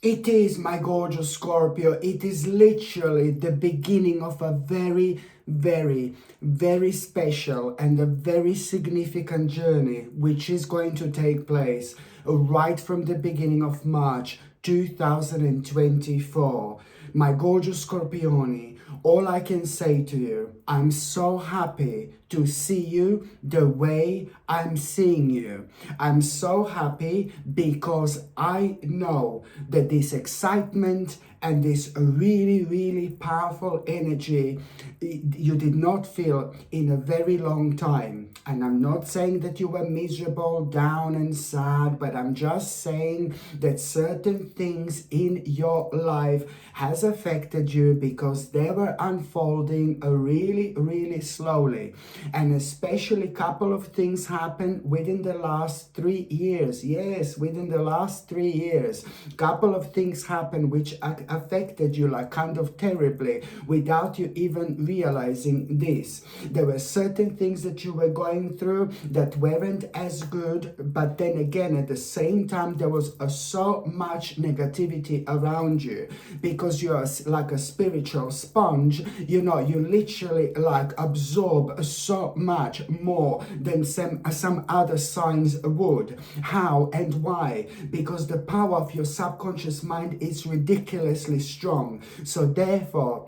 It is, my gorgeous Scorpio. It is literally the beginning of a very, very, very special and a very significant journey, which is going to take place right from the beginning of March 2024. My gorgeous Scorpione, all I can say to you, I'm so happy to see you the way I'm seeing you. I'm so happy because I know that this excitement and this really, really powerful energy you did not feel in a very long time. And I'm not saying that you were miserable, down and sad, but I'm just saying that certain things in your life has affected you because they were unfolding really, really slowly. And especially a couple of things happened within the last 3 years. Yes, within the last 3 years. Couple of things happened which affected you like kind of terribly without you even realizing this. There were certain things that you were going through that weren't as good, but then again at the same time there was so much negativity around you because you're like a spiritual sponge. You know, you literally like absorb so much more than some other signs would. How and why? Because the power of your subconscious mind is ridiculously strong. So therefore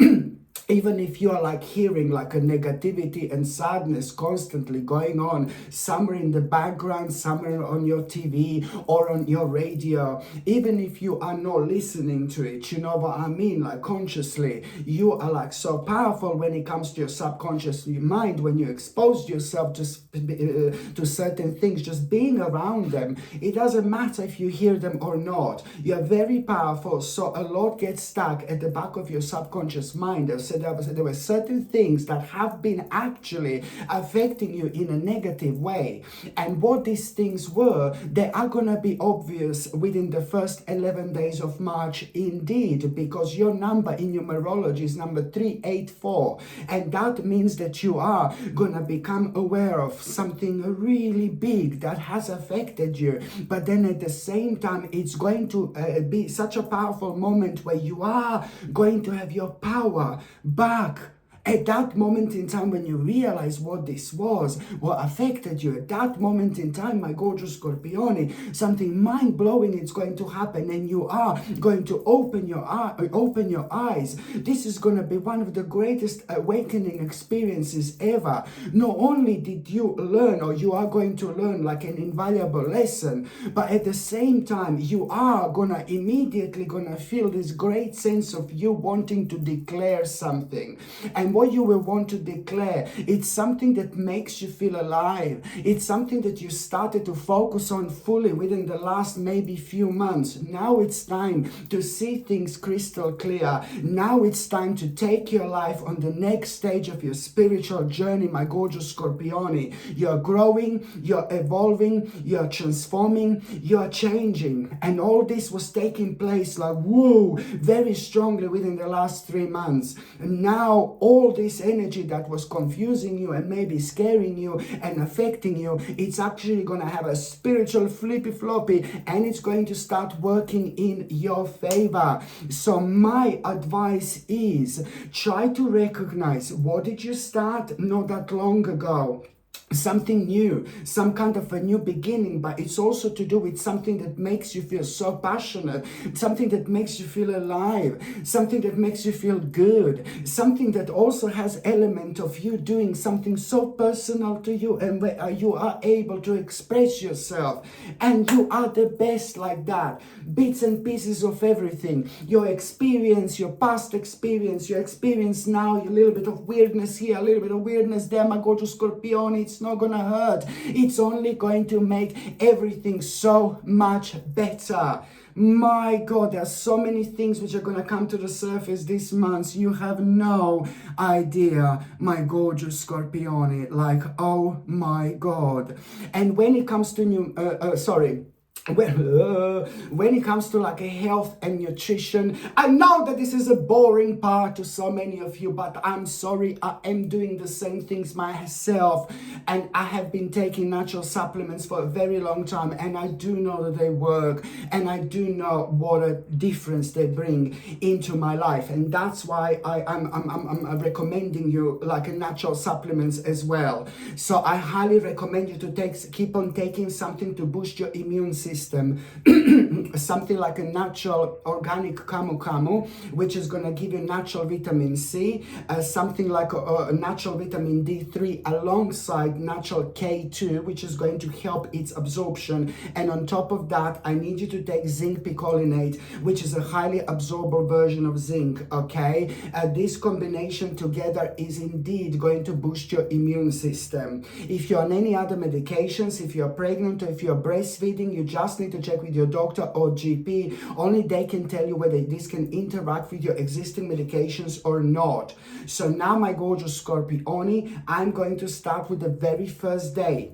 even if you are like hearing like a negativity and sadness constantly going on somewhere in the background, somewhere on your TV or on your radio, even if you are not listening to it, you know what I mean, like consciously, you are like so powerful when it comes to your subconscious mind. When you expose yourself to certain things, just being around them, it doesn't matter if you hear them or not, you're very powerful. So a lot gets stuck at the back of your subconscious mind. So there were certain things that have been actually affecting you in a negative way. And what these things were, they are going to be obvious within the first 11 days of March indeed, because your number in numerology is number 384. And that means that you are going to become aware of something really big that has affected you. But then at the same time, it's going to be such a powerful moment where you are going to have your power back. At that moment in time, when you realize what this was, what affected you, at that moment in time, my gorgeous Scorpione, something mind-blowing is going to happen, and you are going to open your eyes. This is going to be one of the greatest awakening experiences ever. Not only did you learn, or you are going to learn like an invaluable lesson, but at the same time, you are immediately gonna feel this great sense of you wanting to declare something. And what you will want to declare, it's something that makes you feel alive. It's something that you started to focus on fully within the last maybe few months. Now it's time to see things crystal clear. Now it's time to take your life on the next stage of your spiritual journey, my gorgeous Scorpione. You're growing, you're evolving, you're transforming, you're changing. And all this was taking place like, whoa, very strongly within the last 3 months. And now all this energy that was confusing you and maybe scaring you and affecting you, it's actually going to have a spiritual flippy floppy, and it's going to start working in your favor. So my advice is try to recognize, what did you start not that long ago? Something new, some kind of a new beginning, but it's also to do with something that makes you feel so passionate, something that makes you feel alive, something that makes you feel good, something that also has element of you doing something so personal to you, and where you are able to express yourself, and you are the best like that. Bits and pieces of everything, your experience, your past experience, your experience now, a little bit of weirdness here, a little bit of weirdness there, my gorgeous Scorpione. It's not gonna hurt. It's only going to make everything so much better. My God, there are so many things which are going to come to the surface this month. You have no idea, my gorgeous Scorpione. Like, oh my God. And when it comes to when it comes to like a health and nutrition, I know that this is a boring part to so many of you, but I'm sorry, I am doing the same things myself, and I have been taking natural supplements for a very long time, and I do know that they work, and I do know what a difference they bring into my life, and that's why I'm recommending you like a natural supplements as well. So I highly recommend you to keep on taking something to boost your immune system. Something like a natural organic camu, which is going to give you natural vitamin C, something like a natural vitamin D3 alongside natural K2, which is going to help its absorption. And on top of that, I need you to take zinc picolinate, which is a highly absorbable version of zinc, okay? This combination together is indeed going to boost your immune system. If you're on any other medications, if you're pregnant or if you're breastfeeding, you just need to check with your doctor or GP. Only they can tell you whether this can interact with your existing medications or not. So now, my gorgeous Scorpioni, I'm going to start with the very first day.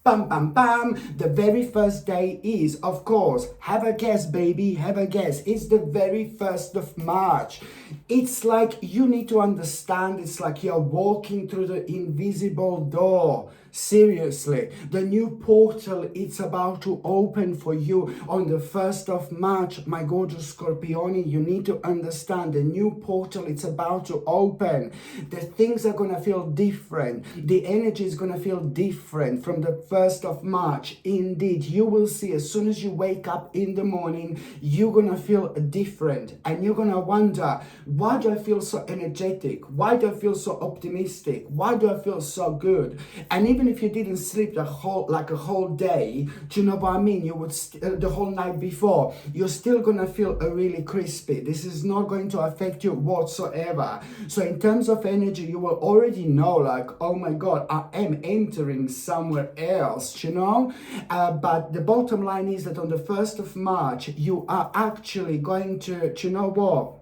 Bam, bam, bam. The very first day is, of course, have a guess, baby, have a guess. It's the very 1st of March. It's like you need to understand, it's like you're walking through the invisible door. Seriously, the new portal, it's about to open for you on the 1st of March, my gorgeous Scorpioni. You need to understand the new portal, it's about to open. The things are going to feel different. The energy is going to feel different from the 1st of March. Indeed, you will see as soon as you wake up in the morning, you're going to feel different. And you're going to wonder, why do I feel so energetic? Why do I feel so optimistic? Why do I feel so good? And even if you didn't sleep a whole day, do you know what I mean? You would the whole night before, you're still gonna feel really crispy. This is not going to affect you whatsoever. So in terms of energy, you will already know, like, oh my God, I am entering somewhere else, you know? But the bottom line is that on the 1st of March, you are actually going to, you know what?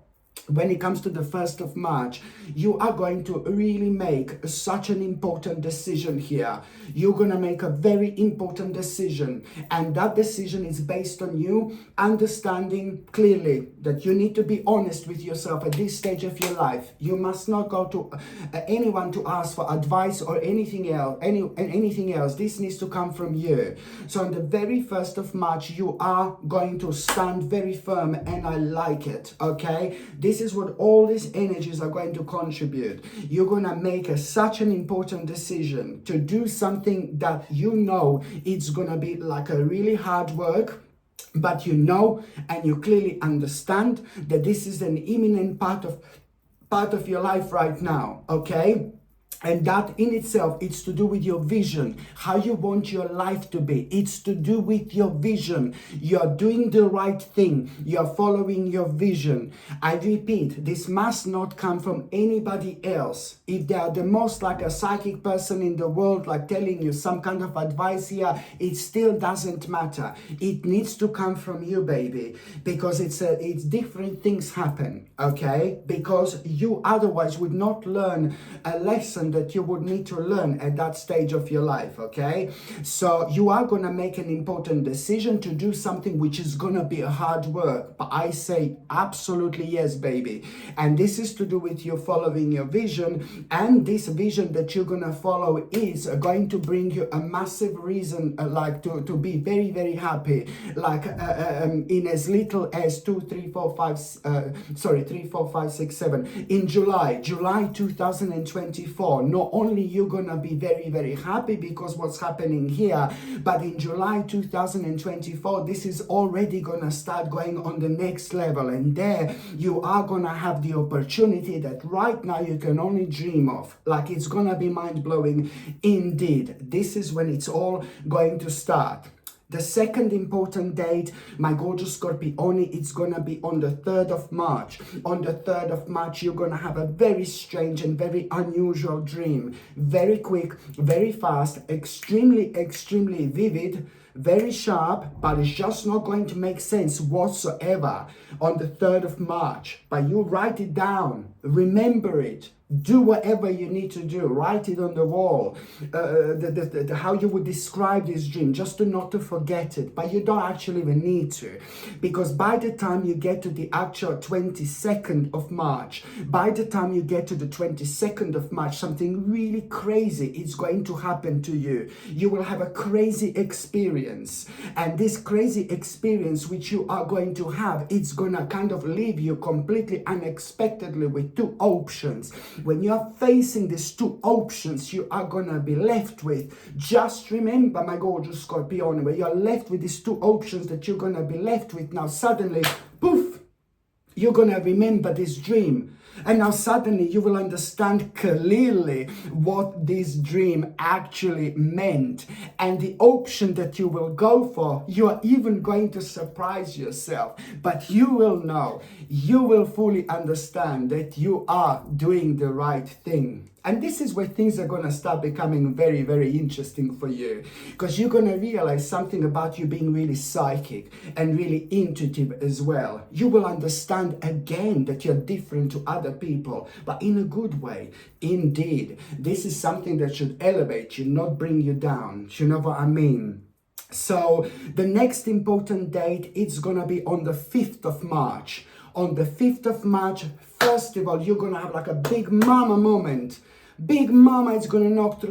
When it comes to the 1st of March, you are going to really make such an important decision here. You're going to make a very important decision. And that decision is based on you understanding clearly that you need to be honest with yourself at this stage of your life. You must not go to anyone to ask for advice or anything else. This needs to come from you. So on the very 1st of March, you are going to stand very firm, and I like it, okay? This is what all these energies are going to contribute. You're going to make such an important decision to do something that you know it's going to be like a really hard work, but you know and you clearly understand that this is an imminent part of your life right now, okay? And that in itself, it's to do with your vision, how you want your life to be. It's to do with your vision. You're doing the right thing. You're following your vision. I repeat, this must not come from anybody else. If they are the most like a psychic person in the world, like telling you some kind of advice here, it still doesn't matter. It needs to come from you, baby, because it's different things happen, okay? Because you otherwise would not learn a lesson that you would need to learn at that stage of your life, okay? So you are going to make an important decision to do something which is going to be a hard work, but I say absolutely yes, baby. And this is to do with you following your vision, and this vision that you're going to follow is going to bring you a massive reason to be very, very happy, in as little as 3, 4, 5, 6, 7 in July 2024. Not only you're gonna be very, very happy because what's happening here, but in July 2024, this is already gonna start going on the next level, and there you are gonna have the opportunity that right now you can only dream of. Like, it's gonna be mind-blowing indeed. This is when it's all going to start. The second important date, my gorgeous Scorpioni, it's going to be on the 3rd of March. On the 3rd of March, you're going to have a very strange and very unusual dream. Very quick, very fast, extremely, extremely vivid, very sharp, but it's just not going to make sense whatsoever on the 3rd of March. But you write it down, remember it. Do whatever you need to do. Write it on the wall. How you would describe this dream, just not to forget it. But you don't actually even need to, because by the time you get to the actual 22nd of March, by the time you get to the 22nd of March, something really crazy is going to happen to you. You will have a crazy experience, and this crazy experience which you are going to have, it's gonna kind of leave you completely unexpectedly with two options. When you are facing these two options, you are gonna be left with, just remember, my gorgeous Scorpione, when you are left with these two options that you're gonna be left with, now suddenly, poof, you're gonna remember this dream. And now suddenly you will understand clearly what this dream actually meant. And the option that you will go for, you are even going to surprise yourself. But you will know, you will fully understand that you are doing the right thing. And this is where things are going to start becoming very, very interesting for you. Because you're going to realize something about you being really psychic and really intuitive as well. You will understand again that you're different to other people, but in a good way. Indeed, this is something that should elevate you, not bring you down. You know what I mean? So the next important date, it's going to be on the 5th of March. On the 5th of March, first of all, you're going to have like a big mama moment. Big mama is gonna knock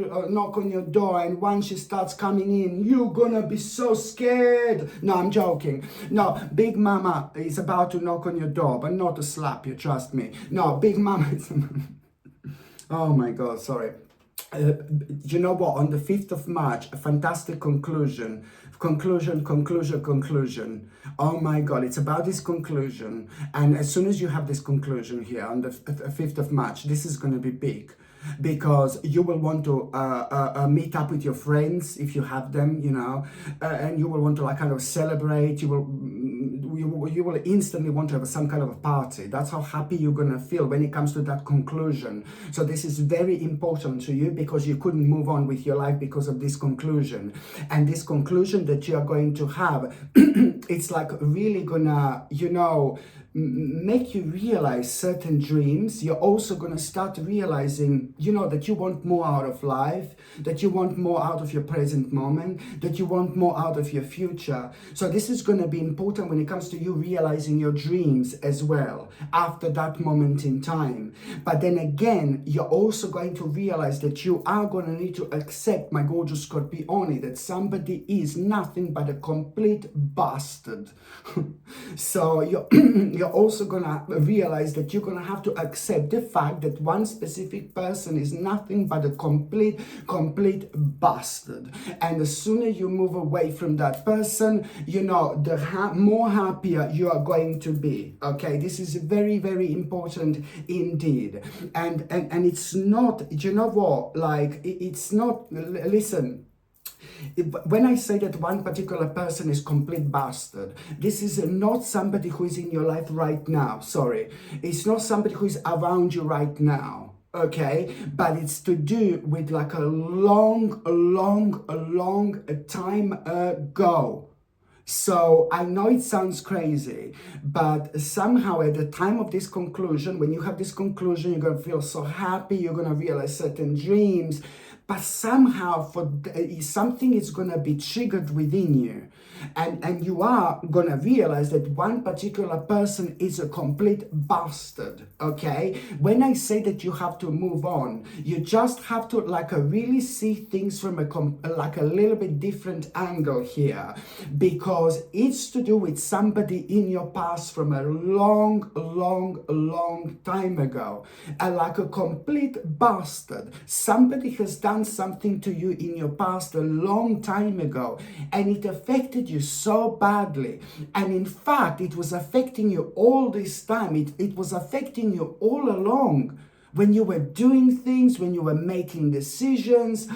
on your door, and once she starts coming in, you're gonna be so scared. No, I'm joking. No, Big Mama is about to knock on your door, but not to slap you, trust me. No, Big Mama is... Oh my God, sorry. You know what? On the 5th of March, a fantastic conclusion. Conclusion. Oh my God, it's about this conclusion. And as soon as you have this conclusion here on the 5th of March, this is going to be big. Because you will want to meet up with your friends if you have them, you know, and you will want to like kind of celebrate. You will instantly want to have some kind of a party. That's how happy you're gonna feel when it comes to that conclusion. So this is very important to you because you couldn't move on with your life because of this conclusion. And this conclusion that you are going to have, it's like really gonna, you know, make you realize certain dreams. You're also going to start realizing, you know, that you want more out of life, that you want more out of your present moment, that you want more out of your future. So this is going to be important when it comes to you realizing your dreams as well after that moment in time. But then again, you're also going to realize that you are going to need to accept, my gorgeous Scorpione, that somebody is nothing but a complete bastard. So you're also gonna realize that you're gonna have to accept the fact that one specific person is nothing but a complete bastard. And the sooner you move away from that person, you know, the more happier you are going to be. Okay, this is very, very important indeed. And it's not, you know what, like it's not, listen, when I say that one particular person is complete bastard, this is not somebody who is in your life right now. Sorry, it's not somebody who is around you right now. Okay, but it's to do with like a long time ago. So I know it sounds crazy, but somehow at the time of this conclusion, when you have this conclusion, you're going to feel so happy, you're going to realize certain dreams, but somehow something is going to be triggered within you. And you are going to realize that one particular person is a complete bastard, okay? When I say that you have to move on, you just have to like really see things from like a little bit different angle here, because it's to do with somebody in your past from a long time ago, and like a complete bastard. Somebody has done something to you in your past a long time ago, and it affected you so badly. And in fact, it was affecting you all this time. It was affecting you all along. When you were doing things, when you were making decisions,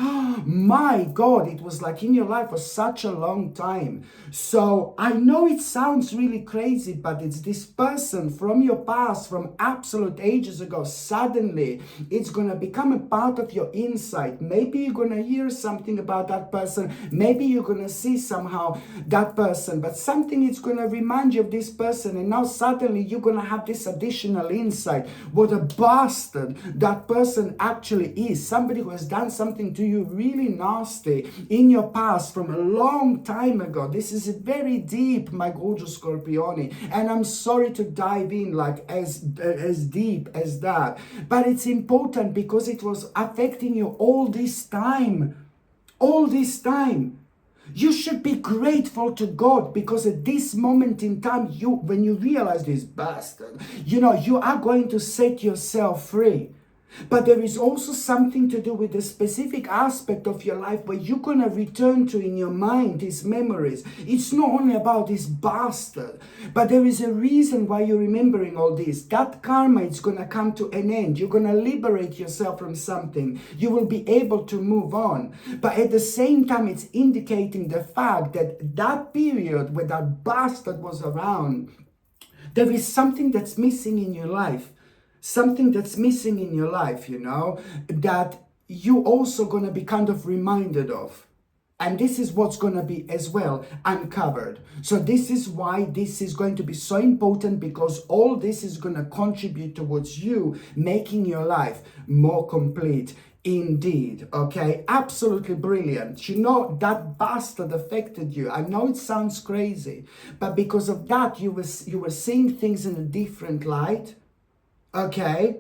my God, it was like in your life for such a long time. So I know it sounds really crazy, but it's this person from your past, from absolute ages ago. Suddenly, it's going to become a part of your insight. Maybe you're going to hear something about that person. Maybe you're going to see somehow that person, but something is going to remind you of this person. And now suddenly you're going to have this additional insight. What a bastard bastard that person actually is. Somebody who has done something to you really nasty in your past from a long time ago. This is very deep, my gorgeous Scorpione, and I'm sorry to dive in like as deep as that, but it's important because it was affecting you all this time. You should be grateful to God, because at this moment in time, when you realize this bastard, you are going to set yourself free. But there is also something to do with the specific aspect of your life where you're going to return to in your mind these memories. It's not only about this bastard, but there is a reason why you're remembering all this. That karma is going to come to an end. You're going to liberate yourself from something. You will be able to move on. But at the same time, it's indicating the fact that that period where that bastard was around, there is something that's missing in your life. Something that's missing in your life, that you also going to be kind of reminded of. And this is what's going to be as well uncovered. So this is why this is going to be so important, because all this is going to contribute towards you making your life more complete. Indeed, okay, absolutely brilliant. That bastard affected you. I know it sounds crazy, but because of that, you were seeing things in a different light. Okay,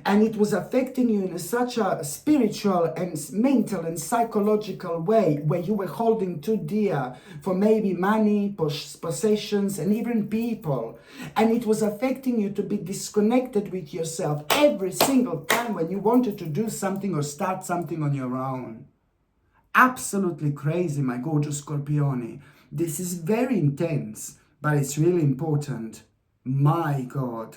and it was affecting you in such a spiritual and mental and psychological way, where you were holding too dear for maybe money, possessions, and even people. And it was affecting you to be disconnected with yourself every single time when you wanted to do something or start something on your own. Absolutely crazy, my gorgeous Scorpione. This is very intense, but it's really important. My God.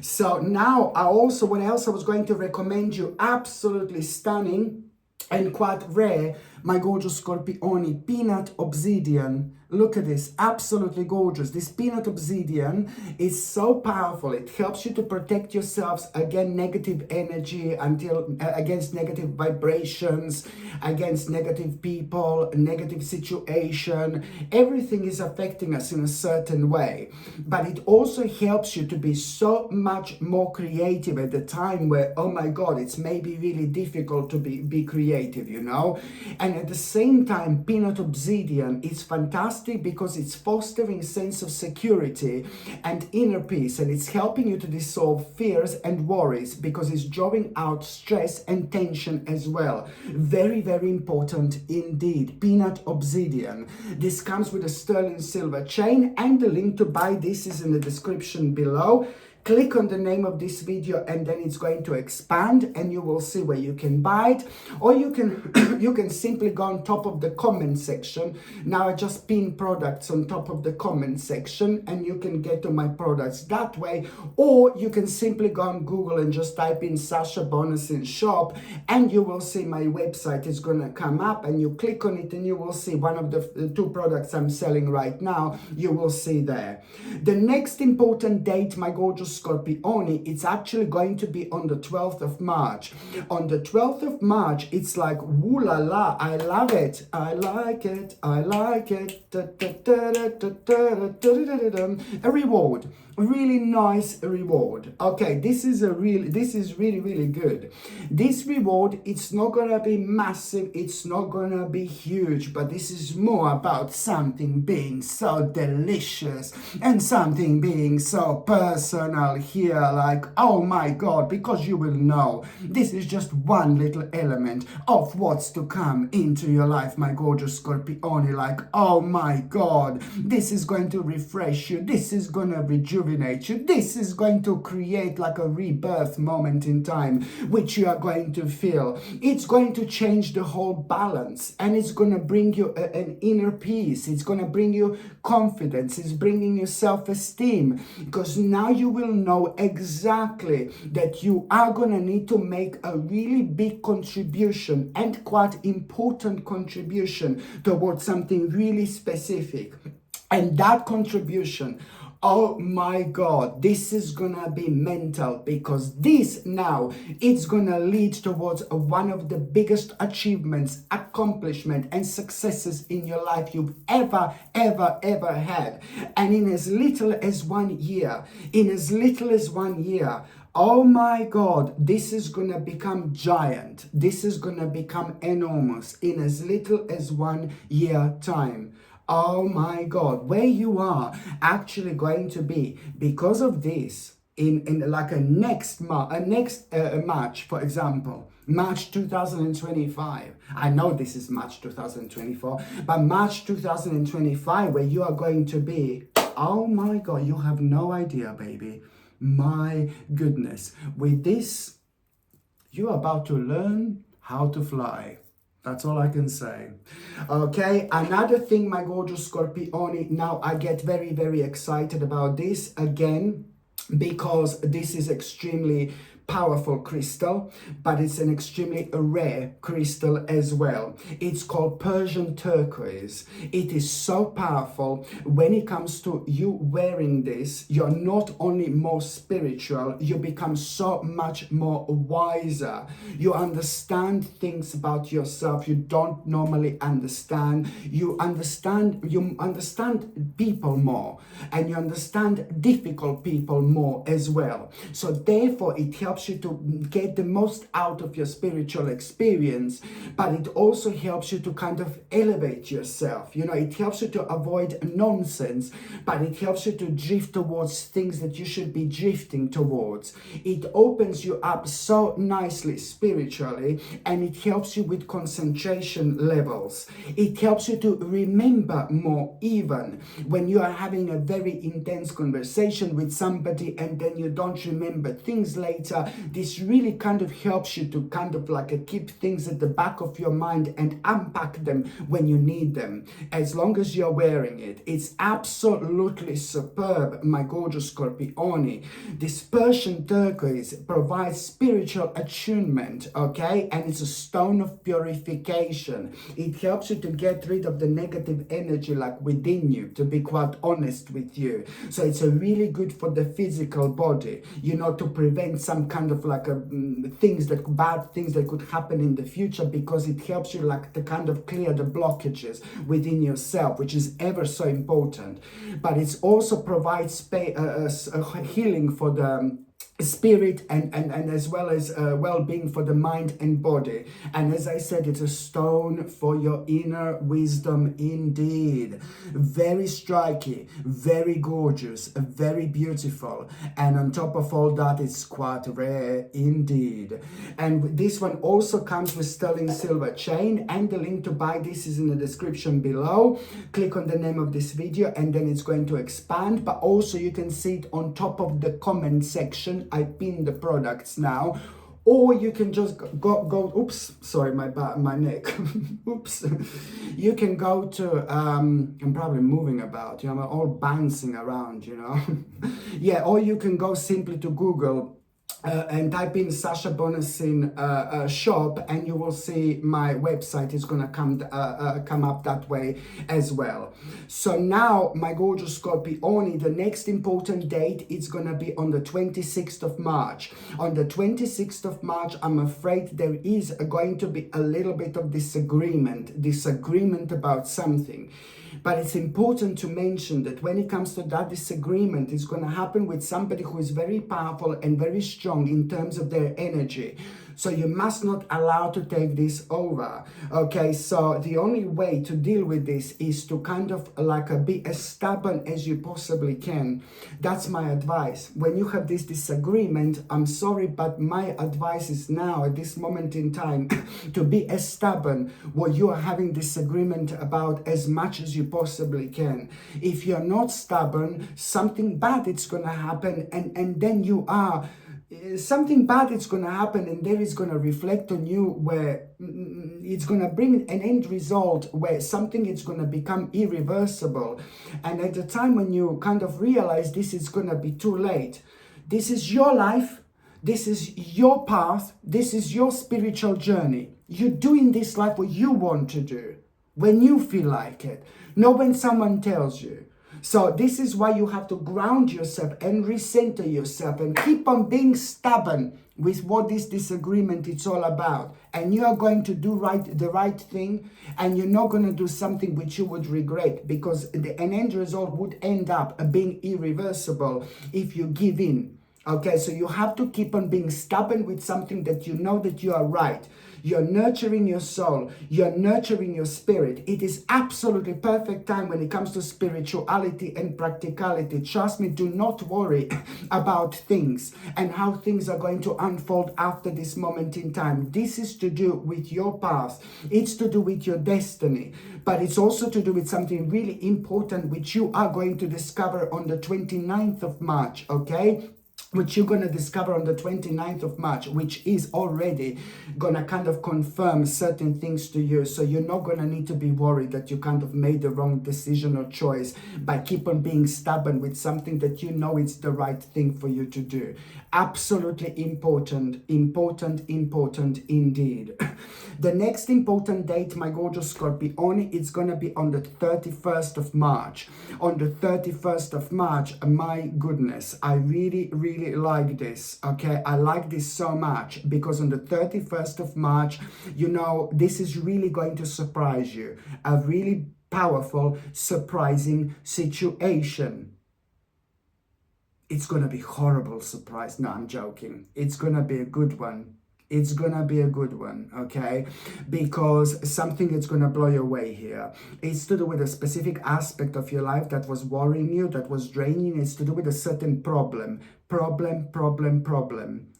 So now what else I was going to recommend you, absolutely stunning and quite rare, my gorgeous Scorpione, peanut obsidian. Look at this, absolutely gorgeous. This peanut obsidian is so powerful. It helps you to protect yourselves against negative energy, against negative vibrations, against negative people, negative situation. Everything is affecting us in a certain way. But it also helps you to be so much more creative at the time where, oh my God, it's maybe really difficult to be creative, And at the same time, peanut obsidian is fantastic because it's fostering a sense of security and inner peace, and it's helping you to dissolve fears and worries because it's drawing out stress and tension as well. Very, very important indeed. Peanut obsidian. This comes with a sterling silver chain, and the link to buy this is in the description below. Click on the name of this video and then it's going to expand and you will see where you can buy it, or you can simply go on top of the comment section. Now I just pin products on top of the comment section and you can get to my products that way, or you can simply go on Google and just type in Sasha Bonasin shop and you will see my website is going to come up, and you click on it and you will see one of the two products I'm selling right now. You will see there. The next important date, my gorgeous Scorpione, it's actually going to be on the 12th of March. On the 12th of March, it's like, woo la la, I love it. I like it. I like it. A reward. Really nice reward. Okay, this is really, really good. This reward, it's not gonna be massive, it's not gonna be huge, but this is more about something being so delicious and something being so personal here, like, oh my God, because you will know this is just one little element of what's to come into your life, my gorgeous Scorpione. Like, oh my God, this is going to refresh you, this is gonna rejuvenate you. This is going to create like a rebirth moment in time, which you are going to feel. It's going to change the whole balance, and it's going to bring you an inner peace. It's going to bring you confidence. It's bringing you self-esteem, because now you will know exactly that you are going to need to make a really big contribution, and quite important contribution, towards something really specific. And that contribution, oh my God, this is gonna be mental, because this now, it's gonna lead towards one of the biggest achievements, accomplishment, and successes in your life you've ever had. And in as little as 1 year, Oh my God, this is going to become giant. This is going to become enormous in as little as 1 year time. Oh my God, where you are actually going to be because of this in like a next March, for example, March 2025. I know this is March 2024, but March 2025, where you are going to be, oh my God, you have no idea, baby. My goodness, with this, you're about to learn how to fly. That's all I can say. Okay, another thing, my gorgeous Scorpioni, now I get very, very excited about this again, because this is extremely powerful crystal, but it's an extremely rare crystal as well. It's called Persian turquoise. It is so powerful. When it comes to you wearing this, you're not only more spiritual, you become so much more wiser. You understand things about yourself you don't normally understand. You understand people more, and you understand difficult people more as well. So therefore it helps you to get the most out of your spiritual experience, but it also helps you to kind of elevate yourself. You know, it helps you to avoid nonsense, but it helps you to drift towards things that you should be drifting towards. It opens you up so nicely spiritually, and it helps you with concentration levels. It helps you to remember more, even when you are having a very intense conversation with somebody and then you don't remember things later. This really kind of helps you to kind of like keep things at the back of your mind and unpack them when you need them, as long as you're wearing it. It's absolutely superb, my gorgeous Scorpioni. This Persian turquoise provides spiritual attunement, okay? And it's a stone of purification. It helps you to get rid of the negative energy like within you, to be quite honest with you. So it's a really good for the physical body, you know, to prevent some kind of like bad things that could happen in the future, because it helps you like to kind of clear the blockages within yourself, which is ever so important. But it also provides healing for the spirit and as well as well-being for the mind and body. And as I said, it's a stone for your inner wisdom indeed. Very striking, very gorgeous, very beautiful, and on top of all that, it's quite rare indeed. And this one also comes with sterling silver chain, and the link to buy this is in the description below. Click on the name of this video and then it's going to expand, but also you can see it on top of the comment section. I pin the products now, or you can just go oops, sorry, my neck. Oops. You can go to I'm probably moving about, you know, I'm all bouncing around, you know. Yeah, or you can go simply to Google and type in Sasha Bonasin shop, and you will see my website is gonna come up that way as well. So now, my gorgeous Scorpioni, the next important date is gonna be on the 26th of March. On the 26th of March, I'm afraid there is going to be a little bit of disagreement about something. But it's important to mention that when it comes to that disagreement, it's going to happen with somebody who is very powerful and very strong in terms of their energy. So you must not allow to take this over. Okay, so the only way to deal with this is to kind of like be as stubborn as you possibly can. That's my advice. When you have this disagreement, I'm sorry, but my advice is now at this moment in time to be as stubborn what you are having disagreement about as much as you possibly can. If you're not stubborn, something bad is going to happen, and then you are something bad is going to happen, and there is going to reflect on you, where it's going to bring an end result where something is going to become irreversible. And at the time when you kind of realize this is going to be too late. This is your life, this is your path, this is your spiritual journey. You're doing this life what you want to do, when you feel like it, not when someone tells you. So this is why you have to ground yourself and recenter yourself and keep on being stubborn with what this disagreement is all about. And you are going to do the right thing, and you're not going to do something which you would regret, because an end result would end up being irreversible if you give in. Okay, so you have to keep on being stubborn with something that you know that you are right. You're nurturing your soul. You're nurturing your spirit. It is absolutely perfect time when it comes to spirituality and practicality. Trust me, do not worry about things and how things are going to unfold after this moment in time. This is to do with your past. It's to do with your destiny. But it's also to do with something really important which you are going to discover on the 29th of March, okay? Which you're going to discover on the 29th of March, which is already going to kind of confirm certain things to you. So you're not going to need to be worried that you kind of made the wrong decision or choice by keep on being stubborn with something that you know it's the right thing for you to do. Absolutely important, important, important indeed. The next important date, my gorgeous Scorpione, it's going to be on the 31st of March. On the 31st of March, my goodness, I really, really like this, okay? I like this so much because on the 31st of March, you know, this is really going to surprise you. A really powerful, surprising situation. It's going to be horrible surprise. No, I'm joking. It's going to be a good one. It's gonna be a good one, okay? Because something is gonna blow you away here. It's to do with a specific aspect of your life that was worrying you, that was draining you. It's to do with a certain problem.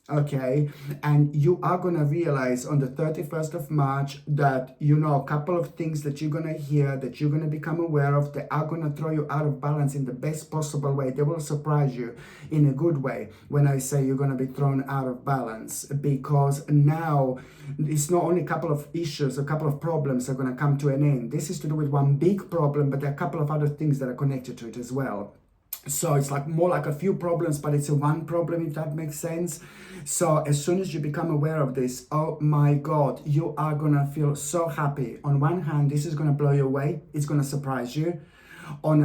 Okay, and you are gonna realize on the 31st of March that, you know, a couple of things that you're gonna hear, that you're gonna become aware of, that are gonna throw you out of balance in the best possible way. They will surprise you in a good way when I say you're gonna be thrown out of balance, because now it's not only a couple of issues, a couple of problems are gonna come to an end. This is to do with one big problem, but there are a couple of other things that are connected to it as well. So it's like more like a few problems, but it's a one problem, if that makes sense. So as soon as you become aware of this, oh my God, you are gonna feel so happy. On one hand, this is gonna blow you away. It's gonna surprise you.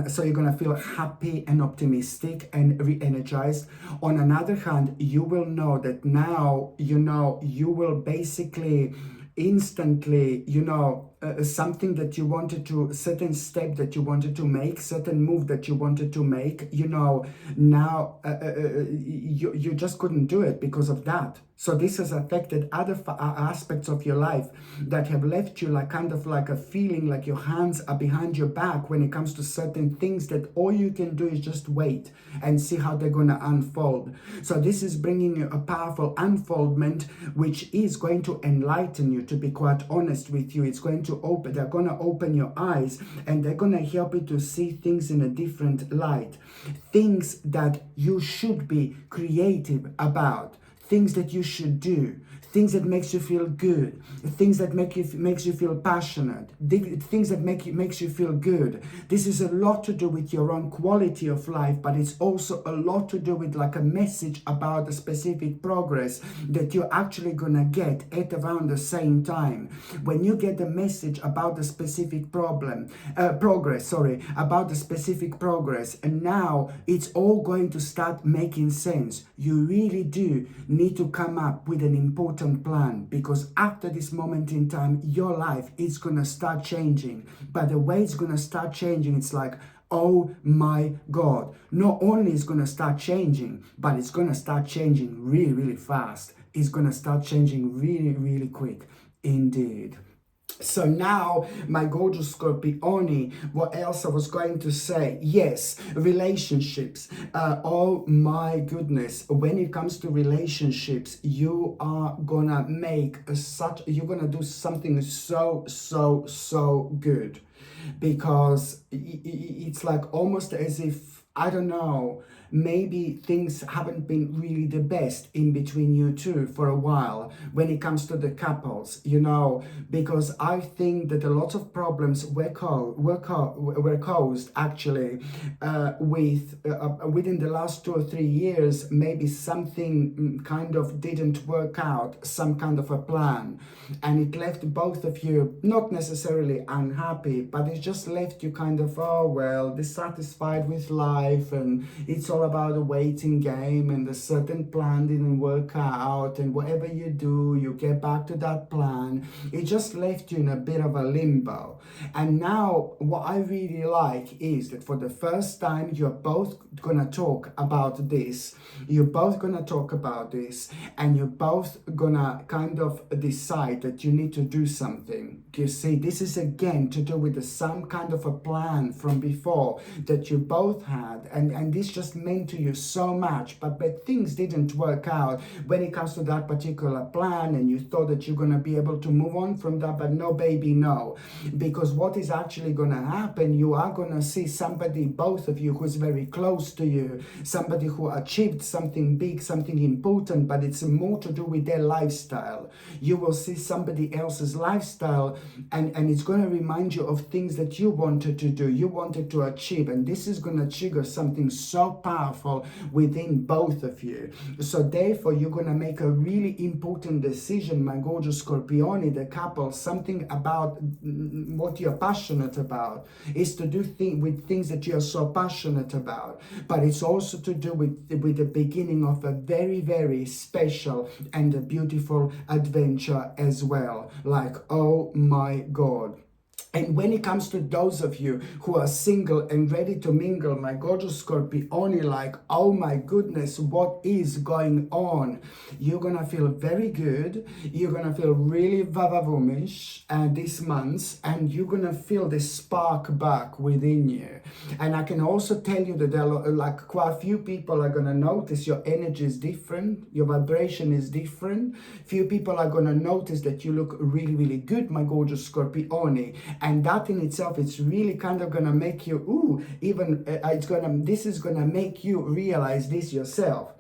So you're gonna feel happy and optimistic and re-energized. On another hand, you will know that now, you know, you will basically instantly, you know, something that you wanted to, certain step that you wanted to make, certain move that you wanted to make, you know, now you just couldn't do it because of that. So this has affected other aspects of your life that have left you like kind of like a feeling like your hands are behind your back when it comes to certain things, that all you can do is just wait and see how they're going to unfold. So this is bringing you a powerful unfoldment, which is going to enlighten you, to be quite honest with you. It's going to open, they're going to open your eyes, and they're going to help you to see things in a different light. Things that you should be creative about. Things that you should do, things that makes you feel good, things that makes you feel passionate, things that makes you feel good. This is a lot to do with your own quality of life, but it's also a lot to do with like a message about the specific progress that you're actually gonna get at around the same time. When you get the message about the specific progress, about the specific progress, and now it's all going to start making sense. You really do need to come up with an important plan, because after this moment in time, your life is going to start changing. But the way it's going to start changing, it's like, oh my God, not only is going to start changing, but it's going to start changing really, really fast. It's going to start changing really, really quick indeed. So now, my gorgeous Scorpione, what else I was going to say? Yes, relationships. Oh my goodness. When it comes to relationships, you are gonna you're gonna do something so good. Because it's like almost as if, I don't know, maybe things haven't been really the best in between you two for a while when it comes to the couples, you know, because I think that a lot of problems were caused actually within the last 2 or 3 years. Maybe something kind of didn't work out, some kind of a plan, and it left both of you not necessarily unhappy, but it just left you kind of, oh well, dissatisfied with life, and it's all about a waiting game and a certain plan didn't work out, and whatever you do, you get back to that plan. It just left you in a bit of a limbo. And now what I really like is that for the first time, you're both gonna talk about this. You're both gonna talk about this, and you're both gonna kind of decide that you need to do something. You see, this is again to do with some kind of a plan from before that you both had, and this just meant to you so much, but things didn't work out when it comes to that particular plan, and you thought that you're gonna be able to move on from that, but no, baby, no. Because what is actually gonna happen, you are gonna see somebody, both of you, who's very close to you, somebody who achieved something big, something important, but it's more to do with their lifestyle. You will see somebody else's lifestyle, and it's going to remind you of things that you wanted to do, you wanted to achieve, and this is going to trigger something so powerful within both of you. So therefore, you're going to make a really important decision, my gorgeous Scorpioni, the couple. Something about what you're passionate about is to do with things that you're so passionate about, but it's also to do with the beginning of a very, very special and a beautiful adventure as well. Like, oh my God. And when it comes to those of you who are single and ready to mingle, my gorgeous Scorpioni, like, oh my goodness, what is going on? You're going to feel very good. You're going to feel really vavavomish this month, and you're going to feel this spark back within you. And I can also tell you that there are like quite a few people are going to notice your energy is different, your vibration is different. Few people are going to notice that you look really, really good, my gorgeous Scorpioni. And that in itself, it's really kind of gonna make you, this is gonna make you realize this yourself.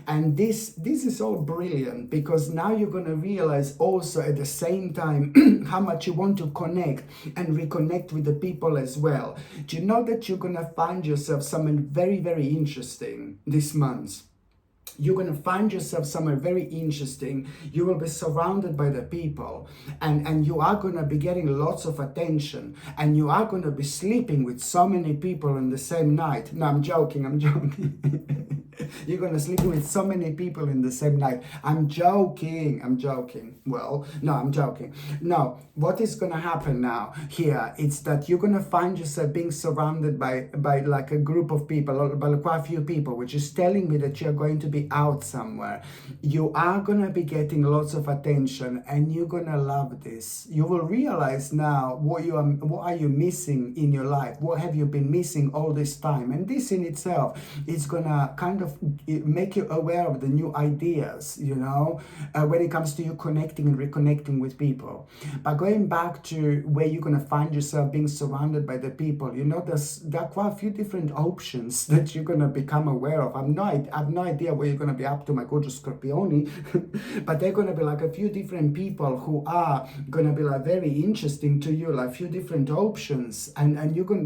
And this is all brilliant, because now you're gonna realize also at the same time how much you want to connect and reconnect with the people as well. Do you know that you're gonna find yourself someone very, very interesting this month? You're going to find yourself somewhere very interesting. You will be surrounded by the people, and you are going to be getting lots of attention, and you are going to be sleeping with so many people in the same night. No, I'm joking. You're going to sleep with so many people in the same night. I'm joking. Well, no, I'm joking. No, what is going to happen now here, it's that you're going to find yourself being surrounded by like a group of people, or by quite a few people, which is telling me that you're going to be out somewhere. You are going to be getting lots of attention, and you're going to love this. You will realize now what are you missing in your life? What have you been missing all this time? And this in itself is going to kind of make you aware of the new ideas, when it comes to you connecting and reconnecting with people. But going back to where you're going to find yourself being surrounded by the people, there are quite a few different options that you're going to become aware of. I have no idea what you're going to be up to, my gorgeous Scorpioni, but they're going to be like a few different people who are going to be like very interesting to you, like a few different options, and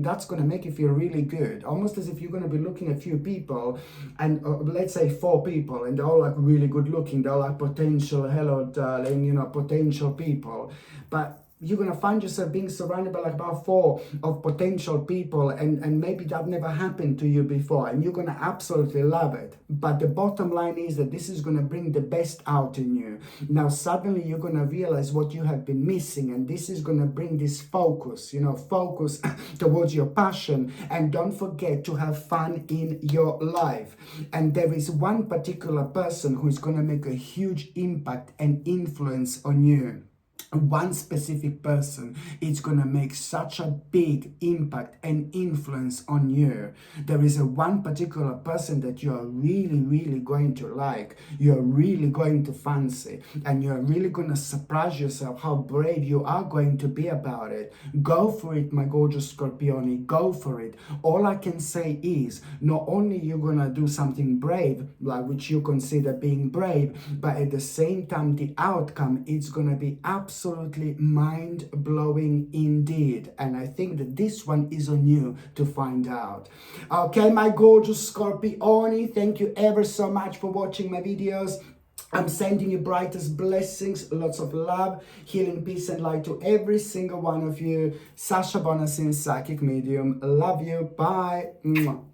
that's going to make you feel really good, almost as if you're going to be looking at a few people, and let's say 4 people, and they're all like really good looking, they're like potential, hello darling, potential people, but you're going to find yourself being surrounded by like about 4 of potential people, and maybe that never happened to you before, and you're going to absolutely love it. But the bottom line is that this is going to bring the best out in you. Now suddenly you're going to realize what you have been missing, and this is going to bring this focus, focus towards your passion, and don't forget to have fun in your life. And there is one particular person who is going to make a huge impact and influence on you. One specific person, it's going to make such a big impact and influence on you. There is one particular person that you are really, really going to like, you're really going to fancy, and you're really going to surprise yourself how brave you are going to be about it. Go for it, my gorgeous Scorpioni, go for it. All I can say is, not only you're going to do something brave, like which you consider being brave, but at the same time, the outcome, it's going to be absolutely mind-blowing indeed. And I think that this one is on you to find out. Okay, my gorgeous Scorpioni, thank you ever so much for watching my videos. I'm sending you brightest blessings, lots of love, healing, peace, and light to every single one of you. Sasha Bonasin, Psychic Medium. Love you. Bye. Mwah.